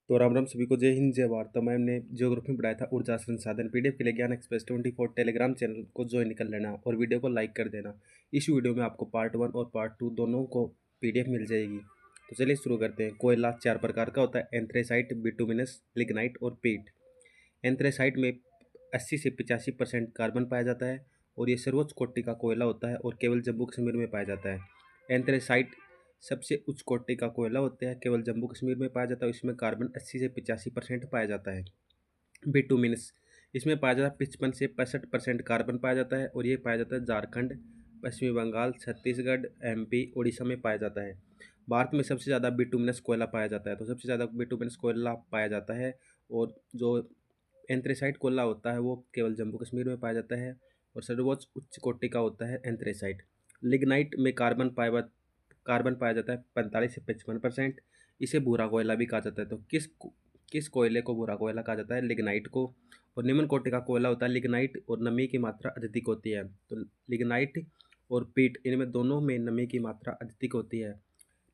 तो राम राम सभी को, जय हिंद जय भारत। तो मैम ने ज्योग्राफी में पढ़ाया था ऊर्जा संसाधन। पीडीएफ के लिए ज्ञान एक्सप्रेस 24 टेलीग्राम चैनल को ज्वाइन कर लेना और वीडियो को लाइक कर देना। इस वीडियो में आपको पार्ट 1 और पार्ट 2 दोनों को पीडीएफ मिल जाएगी। तो चलिए शुरू करते हैं। कोयला 4 प्रकार का होता है: एंथ्रेसाइट, बिटुमिनस, लिग्नाइट और पीट। एंथ्रेसाइट में 80 से 85% कार्बन पाया जाता है और ये सर्वोच्च कोटि का कोयला होता है और केवल जम्मू कश्मीर में पाया जाता है। एंथ्रेसाइट सबसे उच्च कोटि का कोयला होता है, केवल जम्मू कश्मीर में पाया जाता है। इसमें कार्बन 80 से 85% पाया जाता है। बिटुमिनस इसमें पाया जाता है 55 से 65% कार्बन पाया जाता है और ये पाया जाता है झारखंड, पश्चिमी बंगाल, छत्तीसगढ़, एमपी, उड़ीसा में पाया जाता है। भारत में सबसे ज़्यादा बिटुमिनस कोयला पाया जाता है, तो सबसे ज़्यादा बिटुमिनस कोयला पाया जाता है। और जो एंथ्रेसाइट कोयला होता है वो केवल जम्मू कश्मीर में पाया जाता है और सर्वोच्च उच्च कोटि का होता है एंथ्रेसाइट। लिग्नाइट में कार्बन पाया जाता है 45 से 55%। इसे भूरा कोयला भी कहा जाता है। तो किस कोयले को भूरा कोयला कहा जाता है? लिग्नाइट को। और निम्न कोटि का कोयला होता है लिग्नाइट और नमी की मात्रा अधिक होती है। तो लिग्नाइट और पीट, इनमें दोनों में नमी की मात्रा अधिक होती है।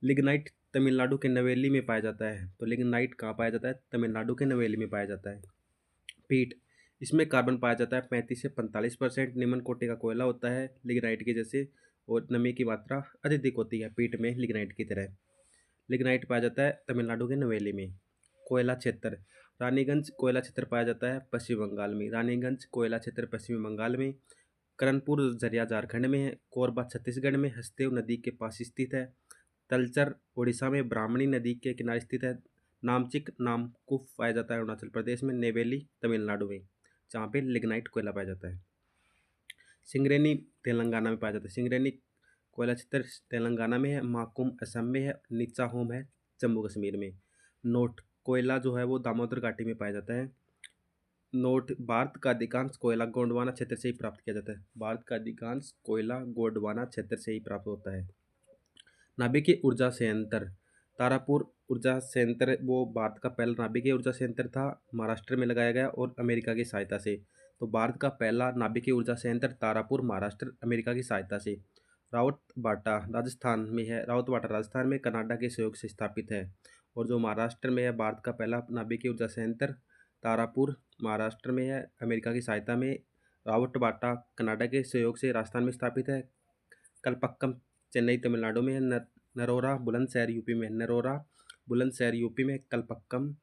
लिग्नाइट तमिलनाडु के नवेली में पाया जाता है। तो लिग्नाइट कहाँ पाया जाता है? तमिलनाडु के नवेली में पाया जाता है। पीट, इसमें कार्बन पाया जाता है 35 से 45%। निम्न कोटि का कोयला होता है लिग्नाइट के जैसे और नमी की मात्रा अधिक होती है पीट में लिग्नाइट की तरह। लिग्नाइट पाया जाता है तमिलनाडु के नवेली में। कोयला क्षेत्र, रानीगंज कोयला क्षेत्र पाया जाता है पश्चिम बंगाल में। रानीगंज कोयला क्षेत्र पश्चिम बंगाल में। करणपुर झरिया झारखंड में है। कोरबा छत्तीसगढ़ में हसदेव नदी के पास स्थित है। तलचर उड़ीसा में ब्राह्मणी नदी के किनारे स्थित है। नामचिक नामकुफ पाया जाता है अरुणाचल प्रदेश में। नेवेली तमिलनाडु में, जहाँ पे लिग्नाइट कोयला पाया जाता है। सिंगरेनी तेलंगाना में पाया जाता है। सिंगरेनी कोयला क्षेत्र तेलंगाना में है। माकुम असम में है। नीचा होम है जम्मू कश्मीर में। नोट कोयला जो है वो दामोदर घाटी में पाया जाता है। नोट, भारत का अधिकांश कोयला गोंडवाना क्षेत्र से ही प्राप्त किया जाता है। भारत का अधिकांश कोयला गोंडवाना क्षेत्र से ही प्राप्त होता है। नाभिकीय ऊर्जा संयंत्र, तारापुर ऊर्जा संयंत्र वो भारत का पहला नाभिकीय ऊर्जा संयंत्र था। महाराष्ट्र में लगाया गया और अमेरिका की सहायता से। तो भारत का पहला नाभिकीय ऊर्जा संयंत्र तारापुर, महाराष्ट्र, अमेरिका की सहायता से। रावतबाटा राजस्थान में है। रावतबाटा राजस्थान में कनाडा के सहयोग से स्थापित है। और जो महाराष्ट्र में है, भारत का पहला नाभिकीय ऊर्जा संयंत्र तारापुर महाराष्ट्र में है, अमेरिका की सहायता में। रावतबाटा कनाडा के सहयोग से राजस्थान में स्थापित है। कलपक्कम चेन्नई तमिलनाडु में है। नरोरा बुलंदशहर यूपी में। नरोरा बुलंदशहर यूपी में। कलपक्कम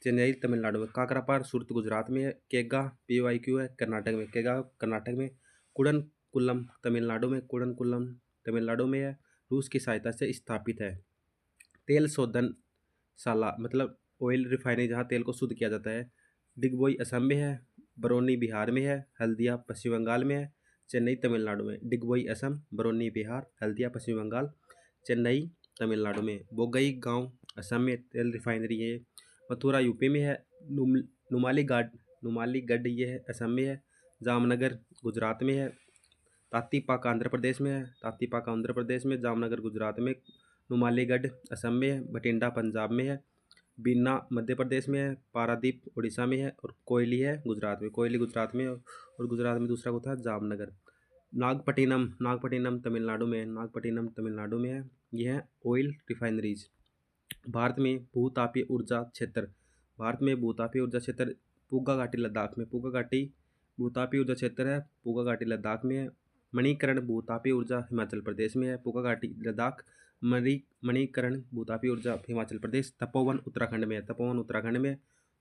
चेन्नई तमिलनाडु में। काकरापार सूरत गुजरात में है। केगा पीवाईक्यू है कर्नाटक में। केगा कर्नाटक में। कुडनकुलम तमिलनाडु में। कुडनकुलम तमिलनाडु में है, रूस की सहायता से स्थापित है। तेल शोधनशाला मतलब ऑयल रिफाइनरी, जहाँ तेल को शुद्ध किया जाता है। डिगबोई असम में है। बरौनी बिहार में है। हल्दिया पश्चिम बंगाल में है। चेन्नई तमिलनाडु में। डिगबोई असम, बरौनी बिहार, हल्दिया पश्चिम बंगाल, चेन्नई तमिलनाडु में। बोगई गांव असम में तेल रिफाइनरी है। मथुरा यूपी में है। नुमालीगढ़ ये है असम में है। जामनगर गुजरात में है। तातीपाक आंध्र प्रदेश में है। तातीपाक आंध्र प्रदेश में। जामनगर गुजरात में। नुमालीगढ़ असम में है। बठिंडा पंजाब में है। बीना मध्य प्रदेश में है। पारादीप उड़ीसा में है और कोयली है गुजरात में। कोयली गुजरात में और गुजरात में दूसरा को था जामनगर। नागपट्टिनम तमिलनाडु में है। नागपट्टिनम तमिलनाडु में है। यह है ऑयल रिफाइनरीज। भारत में भूतापीय ऊर्जा क्षेत्र, भारत में भूतापीय ऊर्जा क्षेत्र पूगा घाटी लद्दाख में। पूगा घाटी भूतापीय ऊर्जा क्षेत्र है, पूगा घाटी लद्दाख में है। मणिकरण भूतापीय ऊर्जा हिमाचल प्रदेश में है। पूगा घाटी लद्दाख। मणिकरण भूतापीय ऊर्जा हिमाचल प्रदेश। तपोवन उत्तराखंड में है। तपोवन उत्तराखंड में।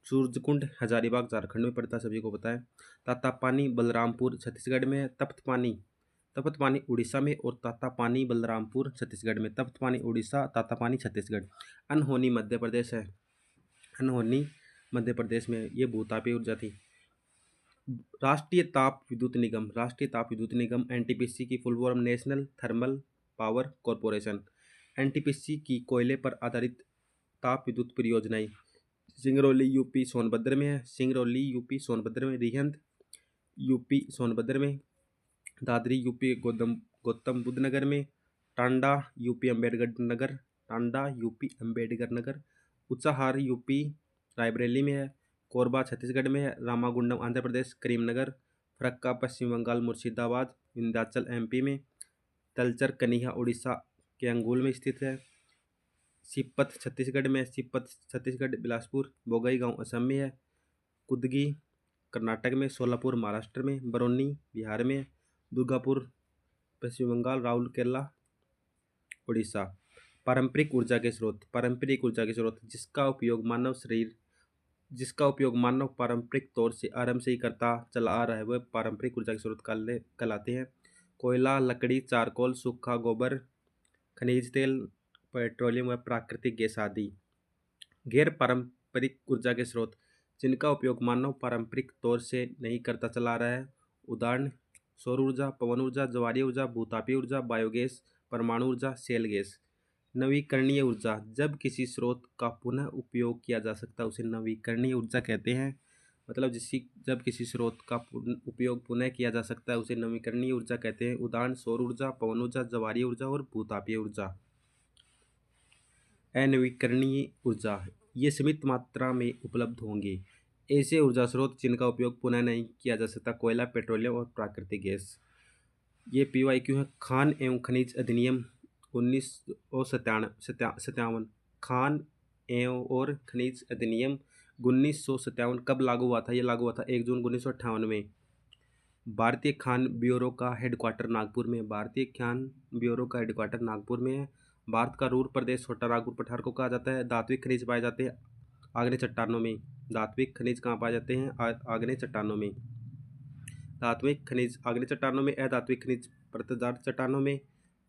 सूरजकुंड हजारीबाग झारखंड में पड़ता है, सभी को पता है। तातापानी बलरामपुर छत्तीसगढ़ में है। तप्तपानी उड़ीसा में और तातापानी बलरामपुर छत्तीसगढ़ में। तप्तपानी उड़ीसा, तातापानी छत्तीसगढ़। अनहोनी मध्य प्रदेश है। अनहोनी मध्य प्रदेश में ये भूतापीय ऊर्जा थी। राष्ट्रीय ताप विद्युत निगम, राष्ट्रीय ताप विद्युत निगम एनटीपीसी की full form national thermal power corporation. NTPC की कोयले पर आधारित ताप विद्युत परियोजनाएं सिंगरौली यूपी सोनभद्र में है। सिंगरौली यूपी सोनभद्र में। रिहंद यूपी सोनभद्र में। दादरी यूपी गौतम बुद्ध नगर में। Tanda UP Ambedkar Nagar. Tanda UP Ambedkar Nagar. उच्चाहार UP Raebareli में है। कोरबा छत्तीसगढ़ में है। रामागुंडम आंध्र प्रदेश। करीमनगर फरक्का पश्चिम बंगाल। मुर्शिदाबाद विंध्याचल एमपी में। तलचर कनिहा उड़ीसा के अंगुल में स्थित है। सिपत छत्तीसगढ़ में है। सिपत छत्तीसगढ़। बिलासपुर बोगई गांव असम में है। कुदगी कर्नाटक में। सोलापुर महाराष्ट्र में। बरौनी बिहार में है। दुर्गापुर पश्चिम बंगाल। राउरकेला उड़ीसा। पारंपरिक ऊर्जा के स्रोत। पारंपरिक ऊर्जा के स्रोत जिसका उपयोग मानव पारंपरिक तौर से आरंभ से ही करता चला आ रहा है वह पारंपरिक ऊर्जा के स्रोत कहलाते हैं। कोयला, लकड़ी, चारकोल, सूखा गोबर, खनिज तेल, पेट्रोलियम व प्राकृतिक गैस आदि। गैर पारंपरिक ऊर्जा के स्रोत जिनका उपयोग मानव पारंपरिक तौर से नहीं करता चला आ रहा है। उदाहरण सौर ऊर्जा, पवन ऊर्जा, ज्वारीय ऊर्जा, भूतापीय ऊर्जा, बायोगैस, परमाणु ऊर्जा, शेल गैस। नवीकरणीय ऊर्जा जब किसी स्रोत का पुनः उपयोग किया जा सकता है उसे नवीकरणीय ऊर्जा कहते हैं। मतलब जब किसी स्रोत का उपयोग पुनः किया जा सकता है उसे नवीकरणीय ऊर्जा कहते हैं। उदाहरण सौर ऊर्जा, पवन ऊर्जा, ज्वारीय ऊर्जा और भूतापीय ऊर्जा। अनवीकरणीय ऊर्जा ये सीमित मात्रा में उपलब्ध होंगे। ऐसे ऊर्जा स्रोत जिनका उपयोग पुनः नहीं किया जा सकता। कोयला, पेट्रोलियम और प्राकृतिक गैस। ये PYQ है। खान एवं खनिज अधिनियम 1957। खान एवं और खनिज अधिनियम 1957 कब लागू हुआ था? ये लागू हुआ था 1 जून 1958 में। भारतीय खान ब्यूरो का हेडक्वार्टर नागपुर में। भारतीय खान ब्यूरो का हेडक्वार्टर नागपुर में है। भारत का रूर प्रदेश छोटा नागपुर पठार को कहा जाता है। धात्विक खनिज पाए जाते हैं आग्नेय चट्टानों में। धात्विक खनिज कहाँ पाए जाते हैं? आग्नेय चट्टानों में। धात्विक खनिज आग्नेय चट्टानों में। अधात्विक खनिज प्रत्यार्थ चट्टानों में।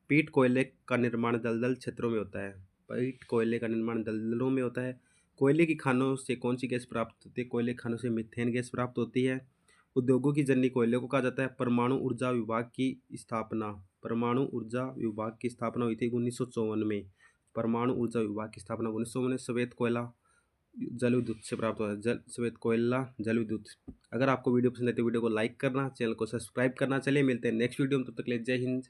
पीट कोयले का निर्माण दलदल क्षेत्रों में होता है। पीट कोयले का निर्माण दलदलों में होता है। कोयले की खानों से कौन सी गैस प्राप्त होती है? कोयले खानों से मीथेन गैस प्राप्त होती है। उद्योगों की जननी कोयले को कहा जाता है। परमाणु ऊर्जा विभाग की स्थापना। परमाणु ऊर्जा विभाग की स्थापना हुई थी 1954 में। परमाणु ऊर्जा विभाग की स्थापना 1954 में। श्वेत कोयला जल विद्युत से प्राप्त होता है। श्वेत कोयला जल विद्युत। अगर आपको वीडियो पसंद है तो वीडियो को लाइक करना, चैनल को सब्सक्राइब करना। चलिए मिलते हैं नेक्स्ट वीडियो में, तब तक के लिए जय हिंद।